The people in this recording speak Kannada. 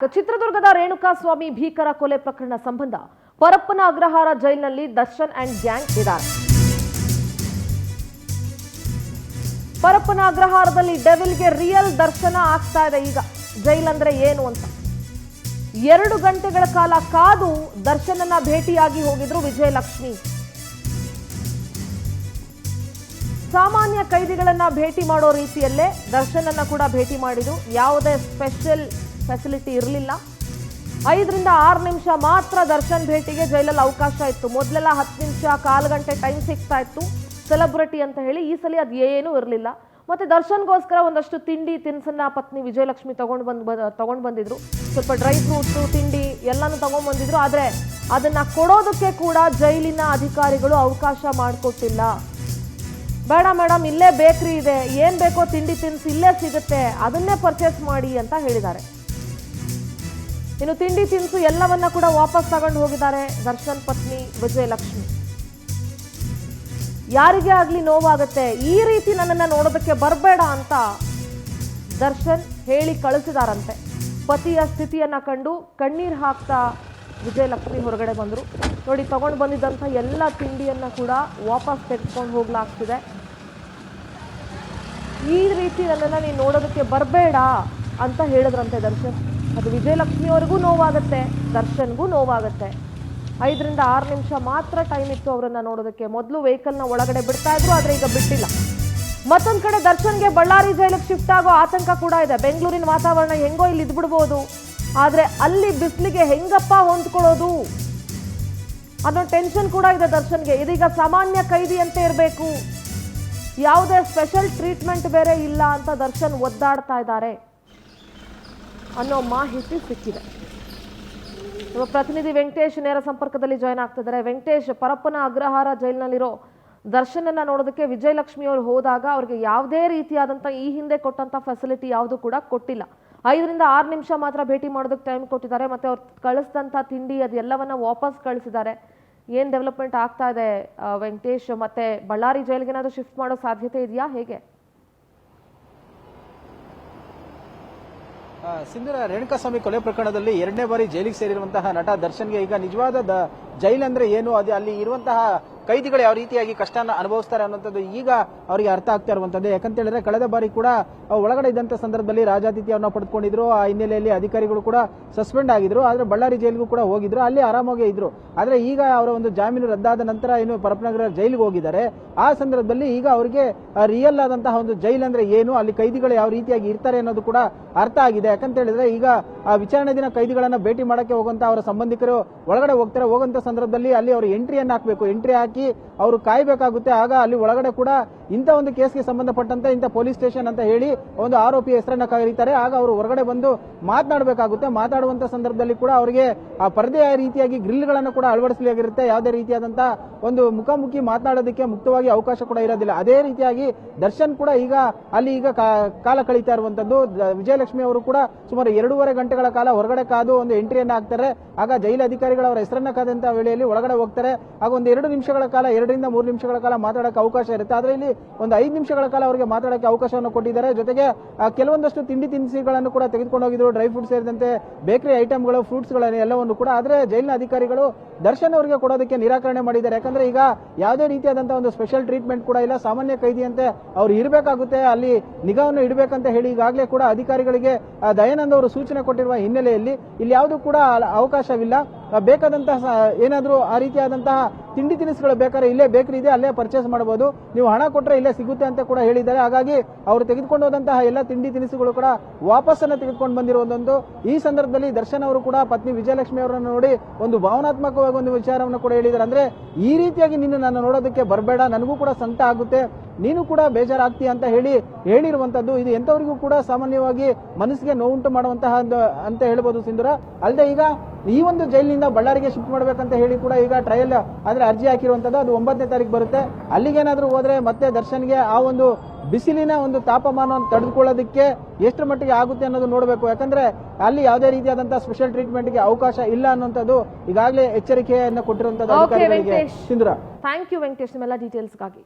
ಚಿತ್ರದುರ್ಗದ ರೇಣುಕಾಸ್ವಾಮಿ ಭೀಕರ ಕೊಲೆ ಪ್ರಕರಣ ಸಂಬಂಧ ಪರಪ್ಪನ ಅಗ್ರಹಾರ ಜೈಲಿನಲ್ಲಿ ದರ್ಶನ್ ಅಂಡ್ ಗ್ಯಾಂಗ್ ಇದ್ದಾರೆ. ಪರಪ್ಪನ ಅಗ್ರಹಾರದಲ್ಲಿ ಡೆವಿಲ್ಗೆ ರಿಯಲ್ ದರ್ಶನ ಆಗ್ತಾ ಇದೆ. ಈಗ ಜೈಲ್ ಅಂದ್ರೆ ಏನು ಅಂತ 2 ಗಂಟೆಗಳ ಕಾಲ ಕಾದು ದರ್ಶನನ್ನ ಭೇಟಿಯಾಗಿ ಹೋಗಿದ್ರು ವಿಜಯಲಕ್ಷ್ಮಿ. ಸಾಮಾನ್ಯ ಕೈದಿಗಳನ್ನ ಭೇಟಿ ಮಾಡೋ ರೀತಿಯಲ್ಲೇ ದರ್ಶನನ್ನ ಕೂಡ ಭೇಟಿ ಮಾಡಿದ್ರು. ಯಾವುದೇ ಸ್ಪೆಷಲ್ ಫೆಸಿಲಿಟಿ ಇರಲಿಲ್ಲ. 5 ರಿಂದ 6 ನಿಮಿಷ ಮಾತ್ರ ದರ್ಶನ್ ಭೇಟಿಗೆ ಜೈಲಲ್ಲಿ ಅವಕಾಶ ಇತ್ತು. ಮೊದಲೆಲ್ಲ 10 ನಿಮಿಷ, 1/4 ಗಂಟೆ ಟೈಮ್ ಸಿಗ್ತಾ ಇತ್ತು ಸೆಲೆಬ್ರಿಟಿ ಅಂತ ಹೇಳಿ. ಈ ಸಲ ಅದು ಏನೂ ಇರಲಿಲ್ಲ. ಮತ್ತೆ ದರ್ಶನ್ಗೋಸ್ಕರ ಒಂದಷ್ಟು ತಿಂಡಿ ತಿನಿಸನ್ನ ಪತ್ನಿ ವಿಜಯಲಕ್ಷ್ಮಿ ತಗೊಂಡು ಬಂದಿದ್ರು. ಸ್ವಲ್ಪ ಡ್ರೈ ಫ್ರೂಟ್ಸು, ತಿಂಡಿ ಎಲ್ಲಾನು ತಗೊಂಡ್ಬಂದಿದ್ರು. ಆದರೆ ಅದನ್ನ ಕೊಡೋದಕ್ಕೆ ಕೂಡ ಜೈಲಿನ ಅಧಿಕಾರಿಗಳು ಅವಕಾಶ ಮಾಡಿಕೊಟ್ಟಿಲ್ಲ. ಬೇಡ ಮೇಡಮ್, ಇಲ್ಲೇ ಬೇಕ್ರಿ ಇದೆ, ಏನು ಬೇಕೋ ತಿಂಡಿ ತಿನಿಸು ಇಲ್ಲೇ ಸಿಗುತ್ತೆ, ಅದನ್ನೇ ಪರ್ಚೇಸ್ ಮಾಡಿ ಅಂತ ಹೇಳಿದ್ದಾರೆ. ಇನ್ನು ತಿಂಡಿ ತಿನಿಸು ಎಲ್ಲವನ್ನ ಕೂಡ ವಾಪಸ್ ತಗೊಂಡು ಹೋಗಿದ್ದಾರೆ ದರ್ಶನ್ ಪತ್ನಿ ವಿಜಯಲಕ್ಷ್ಮಿ. ಯಾರಿಗೇ ಆಗ್ಲಿ ನೋವಾಗುತ್ತೆ, ಈ ರೀತಿ ನನ್ನನ್ನ ನೋಡೋದಕ್ಕೆ ಬರಬೇಡ ಅಂತ ದರ್ಶನ್ ಹೇಳಿ ಕಳಿಸಿದಾರಂತೆ. ಪತಿಯ ಸ್ಥಿತಿಯನ್ನ ಕಂಡು ಕಣ್ಣೀರು ಹಾಕ್ತಾ ವಿಜಯಲಕ್ಷ್ಮಿ ಹೊರಗಡೆ ಬಂದರು. ನೋಡಿ, ತಗೊಂಡು ಬಂದಿದ್ದಂಥ ಎಲ್ಲ ತಿಂಡಿಯನ್ನ ಕೂಡ ವಾಪಸ್ ತೆಗೆದುಕೊಂಡು ಹೋಗ್ಲಾಗ್ತಿದೆ. ಈ ರೀತಿ ನನ್ನನ್ನು ನೀನು ನೋಡೋದಕ್ಕೆ ಬರಬೇಡ ಅಂತ ಹೇಳಿದ್ರಂತೆ ದರ್ಶನ್. ಅದು ವಿಜಯಲಕ್ಷ್ಮಿಯವರೆಗೂ ನೋವಾಗುತ್ತೆ, ದರ್ಶನ್ಗೂ ನೋವಾಗುತ್ತೆ. 5 ರಿಂದ 6 ನಿಮಿಷ ಮಾತ್ರ ಟೈಮ್ ಇತ್ತು ಅವರನ್ನ ನೋಡೋದಕ್ಕೆ. ಮೊದಲು ವೆಹಿಕಲ್ನ ಒಳಗಡೆ ಬಿಡ್ತಾ ಇದ್ರು, ಆದರೆ ಈಗ ಬಿಟ್ಟಿಲ್ಲ. ಮತ್ತೊಂದು ಕಡೆ ದರ್ಶನ್ಗೆ ಬಳ್ಳಾರಿ ಜೈಲಿಗೆ ಶಿಫ್ಟ್ ಆಗೋ ಆತಂಕ ಕೂಡ ಇದೆ. ಬೆಂಗಳೂರಿನ ವಾತಾವರಣ ಹೆಂಗೋ ಇಲ್ಲಿ ಇದ್ಬಿಡ್ಬೋದು, ಆದರೆ ಅಲ್ಲಿ ಬಿಸಿಲಿಗೆ ಹೆಂಗಪ್ಪ ಹೊಂದ್ಕೊಳ್ಳೋದು ಅನ್ನೋ ಟೆನ್ಷನ್ ಕೂಡ ಇದೆ ದರ್ಶನ್ಗೆ. ಇದೀಗ ಸಾಮಾನ್ಯ ಕೈದಿ ಅಂತ ಇರಬೇಕು, ಯಾವುದೇ ಸ್ಪೆಷಲ್ ಟ್ರೀಟ್ಮೆಂಟ್ ಬೇರೆ ಇಲ್ಲ ಅಂತ ದರ್ಶನ್ ಒದ್ದಾಡ್ತಾ ಇದ್ದಾರೆ ಅನ್ನೋ ಮಾಹಿತಿ ಸಿಕ್ಕಿದೆ. ನಮ್ಮ ಪ್ರತಿನಿಧಿ ವೆಂಕಟೇಶ್ ನೇರ ಸಂಪರ್ಕದಲ್ಲಿ ಜಾಯ್ನ್ ಆಗ್ತಿದ್ದಾರೆ. ವೆಂಕಟೇಶ್, ಪರಪ್ಪನ ಅಗ್ರಹಾರ ಜೈಲಿನಲ್ಲಿರೋ ದರ್ಶನನ್ನ ನೋಡೋದಕ್ಕೆ ವಿಜಯಲಕ್ಷ್ಮಿ ಅವರು ಹೋದಾಗ ಅವ್ರಿಗೆ ಯಾವುದೇ ರೀತಿಯಾದಂಥ ಈ ಹಿಂದೆ ಕೊಟ್ಟಂಥ ಫೆಸಿಲಿಟಿ ಯಾವುದು ಕೂಡ ಕೊಟ್ಟಿಲ್ಲ. 5 ರಿಂದ 6 ನಿಮಿಷ ಮಾತ್ರ ಭೇಟಿ ಮಾಡೋದಕ್ಕೆ ಟೈಮ್ ಕೊಟ್ಟಿದ್ದಾರೆ. ಮತ್ತೆ ಅವ್ರು ಕಳಿಸಿದಂಥ ತಿಂಡಿ ಅದೆಲ್ಲವನ್ನ ವಾಪಸ್ ಕಳಿಸಿದ್ದಾರೆ. ಏನು ಡೆವಲಪ್ಮೆಂಟ್ ಆಗ್ತಾ ಇದೆ ವೆಂಕಟೇಶ್? ಮತ್ತೆ ಬಳ್ಳಾರಿ ಜೈಲಿಗೆ ಏನಾದರೂ ಶಿಫ್ಟ್ ಮಾಡೋ ಸಾಧ್ಯತೆ ಇದೆಯಾ, ಹೇಗೆ? ಸಿಂಧೂರ, ರೇಣುಕಾಸ್ವಾಮಿ ಕೊಲೆ ಪ್ರಕರಣದಲ್ಲಿ 2ನೇ ಬಾರಿ ಜೈಲಿಗೆ ಸೇರಿರುವಂತಹ ನಟ ದರ್ಶನ್ಗೆ ಈಗ ನಿಜವಾದ ಜೈಲ್ ಅಂದ್ರೆ ಏನು, ಅದು ಅಲ್ಲಿ ಇರುವಂತಹ ಕೈದಿಗಳು ಯಾವ ರೀತಿಯಾಗಿ ಕಷ್ಟನ ಅನುಭವಿಸ್ತಾರೆ ಅನ್ನುವಂಥದ್ದು ಈಗ ಅವರಿಗೆ ಅರ್ಥ ಆಗ್ತಾ ಇರುವಂತದ್ದು. ಯಾಕಂತ ಹೇಳಿದ್ರೆ ಕಳೆದ ಬಾರಿ ಕೂಡ ಒಳಗಡೆ ಇದ್ದಂತ ಸಂದರ್ಭದಲ್ಲಿ ರಾಜಾತಿಥ್ಯವನ್ನು ಪಡೆದುಕೊಂಡಿದ್ರು. ಆ ಹಿನ್ನೆಲೆಯಲ್ಲಿ ಅಧಿಕಾರಿಗಳು ಕೂಡ ಸಸ್ಪೆಂಡ್ ಆಗಿದ್ರು. ಆದ್ರೆ ಬಳ್ಳಾರಿ ಜೈಲಿಗೂ ಕೂಡ ಹೋಗಿದ್ರು, ಅಲ್ಲಿ ಆರಾಮಾಗಿ ಇದ್ರು. ಆದ್ರೆ ಈಗ ಅವರ ಒಂದು ಜಾಮೀನು ರದ್ದಾದ ನಂತರ ಏನು ಪರಪ್ಪನಗರ ಜೈಲಿಗೆ ಹೋಗಿದ್ದಾರೆ. ಆ ಸಂದರ್ಭದಲ್ಲಿ ಈಗ ಅವರಿಗೆ ರಿಯಲ್ ಆದಂತಹ ಒಂದು ಜೈಲ್ ಅಂದ್ರೆ ಏನು, ಅಲ್ಲಿ ಕೈದಿಗಳು ಯಾವ ರೀತಿಯಾಗಿ ಇರ್ತಾರೆ ಅನ್ನೋದು ಕೂಡ ಅರ್ಥ ಆಗಿದೆ. ಯಾಕಂತ ಹೇಳಿದ್ರೆ ಈಗ ಆ ವಿಚಾರಣೆ ದಿನ ಕೈದಿಗಳನ್ನ ಭೇಟಿ ಮಾಡಕ್ಕೆ ಹೋಗುವಂತ ಅವರ ಸಂಬಂಧಿಕರು ಒಳಗಡೆ ಹೋಗ್ತಾರೆ. ಹೋಗುವಂತ ಸಂದರ್ಭದಲ್ಲಿ ಅಲ್ಲಿ ಅವರು ಎಂಟ್ರಿಯನ್ನು ಹಾಕಬೇಕು. ಎಂಟ್ರಿ ಹಾಕಿ ಅವರು ಕಾಯಬೇಕಾಗುತ್ತೆ. ಆಗ ಅಲ್ಲಿ ಒಳಗಡೆ ಕೂಡ ಇಂಥ ಒಂದು ಕೇಸ್ಗೆ ಸಂಬಂಧಪಟ್ಟಂತೆ ಇಂಥ ಪೊಲೀಸ್ ಸ್ಟೇಷನ್ ಅಂತ ಹೇಳಿ ಒಂದು ಆರೋಪಿ ಹೆಸರನ್ನ ಕರೀತಾರೆ. ಆಗ ಅವರು ಹೊರಗಡೆ ಬಂದು ಮಾತನಾಡಬೇಕಾಗುತ್ತೆ. ಮಾತಾಡುವಂತ ಸಂದರ್ಭದಲ್ಲಿ ಕೂಡ ಅವರಿಗೆ ಆ ಪರದೆಯ ರೀತಿಯಾಗಿ ಗ್ರಿಲ್ಗಳನ್ನು ಕೂಡ ಅಳವಡಿಸಲಾಗಿರುತ್ತೆ. ಯಾವುದೇ ರೀತಿಯಾದಂತಹ ಒಂದು ಮುಖಾಮುಖಿ ಮಾತನಾಡೋದಕ್ಕೆ ಮುಕ್ತವಾಗಿ ಅವಕಾಶ ಕೂಡ ಇರೋದಿಲ್ಲ. ಅದೇ ರೀತಿಯಾಗಿ ದರ್ಶನ್ ಕೂಡ ಈಗ ಅಲ್ಲಿ ಈಗ ಕಾಲ ಕಳೀತಾ ಇರುವಂತದ್ದು. ವಿಜಯಲಕ್ಷ್ಮಿ ಅವರು ಕೂಡ ಸುಮಾರು 2.5 ಗಂಟೆಗಳ ಕಾಲ ಹೊರಗಡೆ ಕಾದು ಒಂದು ಎಂಟ್ರಿಯನ್ನು ಹಾಕ್ತಾರೆ. ಆಗ ಜೈಲು ಅಧಿಕಾರಿಗಳು ಅವರ ಹೆಸರನ್ನ ಕಾದಂತಹ ವೇಳೆಯಲ್ಲಿ ಒಳಗಡೆ ಹೋಗ್ತಾರೆ. ಆಗ ಒಂದು 2 ನಿಮಿಷಗಳ ಕಾಲ, 2 ರಿಂದ 3 ನಿಮಿಷಗಳ ಕಾಲ ಮಾತಾಡಕ್ಕೆ ಅವಕಾಶ ಇರುತ್ತೆ. ಆದ್ರೆ ಇಲ್ಲಿ ಒಂದು 5 ನಿಮಿಷಗಳ ಕಾಲ ಅವರಿಗೆ ಮಾತಾಡಕ್ಕೆ ಅವಕಾಶವನ್ನು ಕೊಟ್ಟಿದ್ದಾರೆ. ಜೊತೆಗೆ ಕೆಲವೊಂದಷ್ಟು ತಿಂಡಿ ತಿನಿಸುಗಳನ್ನು ಕೂಡ ತೆಗೆದುಕೊಂಡು ಹೋಗಿದ್ರು, ಡ್ರೈ ಫ್ರೂಟ್ಸ್ ಸೇರಿದಂತೆ ಬೇಕರಿ ಐಟಮ್ಗಳು, ಫ್ರೂಟ್ಸ್ಗಳನ್ನು ಎಲ್ಲವನ್ನು ಕೂಡ. ಆದ್ರೆ ಜೈಲಿನ ಅಧಿಕಾರಿಗಳು ದರ್ಶನ್ ಅವರಿಗೆ ಕೊಡೋದಕ್ಕೆ ನಿರಾಕರಣೆ ಮಾಡಿದ್ದಾರೆ. ಯಾಕಂದ್ರೆ ಈಗ ಯಾವುದೇ ರೀತಿಯಾದಂತಹ ಒಂದು ಸ್ಪೆಷಲ್ ಟ್ರೀಟ್ಮೆಂಟ್ ಕೂಡ ಇಲ್ಲ. ಸಾಮಾನ್ಯ ಕೈದಿಯಂತೆ ಅವ್ರು ಇರಬೇಕಾಗುತ್ತೆ, ಅಲ್ಲಿ ನಿಗಾವನ್ನು ಇಡಬೇಕಂತ ಹೇಳಿ ಈಗಾಗಲೇ ಕೂಡ ಅಧಿಕಾರಿಗಳಿಗೆ ದಯಾನಂದ್ ಅವರು ಸೂಚನೆ ಕೊಟ್ಟಿರುವ ಹಿನ್ನೆಲೆಯಲ್ಲಿ ಇಲ್ಲಿ ಯಾವುದೂ ಕೂಡ ಅವಕಾಶವಿಲ್ಲ. ಬೇಕಾದಂತಹ ಏನಾದರೂ ಆ ರೀತಿಯಾದಂತಹ ತಿಂಡಿ ತಿನಿಸುಗಳು ಬೇಕಾದ್ರೆ ಇಲ್ಲೇ ಬೇಕರಿ ಇದೆ, ಅಲ್ಲೇ ಪರ್ಚೇಸ್ ಮಾಡಬಹುದು, ನೀವು ಹಣ ಕೊಟ್ಟರೆ ಇಲ್ಲೇ ಸಿಗುತ್ತೆ ಅಂತ ಕೂಡ ಹೇಳಿದ್ದಾರೆ. ಹಾಗಾಗಿ ಅವರು ತೆಗೆದುಕೊಂಡು ಹೋದಂತಹ ಎಲ್ಲ ತಿಂಡಿ ತಿನಿಸುಗಳು ಕೂಡ ವಾಪಸ್ಸನ್ನು ತೆಗೆದುಕೊಂಡು ಬಂದಿರುವುದೊಂದು. ಈ ಸಂದರ್ಭದಲ್ಲಿ ದರ್ಶನ್ ಅವರು ಕೂಡ ಪತ್ನಿ ವಿಜಯಲಕ್ಷ್ಮಿ ಅವರನ್ನು ನೋಡಿ ಒಂದು ಭಾವನಾತ್ಮಕವಾಗಿ ಒಂದು ವಿಚಾರವನ್ನು ಕೂಡ ಹೇಳಿದ್ದಾರೆ. ಅಂದ್ರೆ ಈ ರೀತಿಯಾಗಿ ನೀನು ನನ್ನ ನೋಡೋದಕ್ಕೆ ಬರಬೇಡ, ನನಗೂ ಕೂಡ ಸಂಕಟ ಆಗುತ್ತೆ, ನೀನು ಕೂಡ ಬೇಜಾರಾಗ್ತೀಯ ಅಂತ ಹೇಳಿರುವಂತದ್ದು. ಇದು ಎಂತವರಿಗೂ ಕೂಡ ಸಾಮಾನ್ಯವಾಗಿ ಮನಸ್ಸಿಗೆ ನೋವುಂಟು ಮಾಡುವಂತಹ ಅಂತ ಹೇಳ್ಬೋದು ಸಿಂಧೂರ. ಅಲ್ಲದೆ ಈಗ ಈ ಒಂದು ಜೈಲಿನಿಂದ ಬಳ್ಳಾರಿಗೆ ಶಿಫ್ಟ್ ಮಾಡಬೇಕಂತ ಹೇಳಿ ಕೂಡ ಈಗ ಟ್ರಯಲ್ ಆದ್ರೆ ಅರ್ಜಿ ಹಾಕಿರುವಂತದ್ದು. ಅದು 9ನೇ ತಾರೀಕು ಬರುತ್ತೆ. ಅಲ್ಲಿಗೇನಾದ್ರೂ ಹೋದ್ರೆ ಮತ್ತೆ ದರ್ಶನ್ಗೆ ಆ ಒಂದು ಬಿಸಿಲಿನ ಒಂದು ತಾಪಮಾನವನ್ನು ತಡೆದುಕೊಳ್ಳೋದಕ್ಕೆ ಎಷ್ಟು ಮಟ್ಟಿಗೆ ಆಗುತ್ತೆ ಅನ್ನೋದು ನೋಡಬೇಕು. ಯಾಕಂದ್ರೆ ಅಲ್ಲಿ ಯಾವುದೇ ರೀತಿಯಾದಂತಹ ಸ್ಪೆಷಲ್ ಟ್ರೀಟ್ಮೆಂಟ್ಗೆ ಅವಕಾಶ ಇಲ್ಲ ಅನ್ನುವಂಥದ್ದು ಈಗಾಗಲೇ ಎಚ್ಚರಿಕೆಯನ್ನು ಕೊಟ್ಟಿರುವಂತದ್ದು ಅಧಿಕಾರಿಗಳಿಗೆ. ಸಿಂಧೂರ, ಥ್ಯಾಂಕ್ ಯು ವೆಂಕಟೇಶ್, ನಿಮ್ಮೆಲ್ಲ ಡೀಟೇಲ್ಸ್ಗಾಗಿ.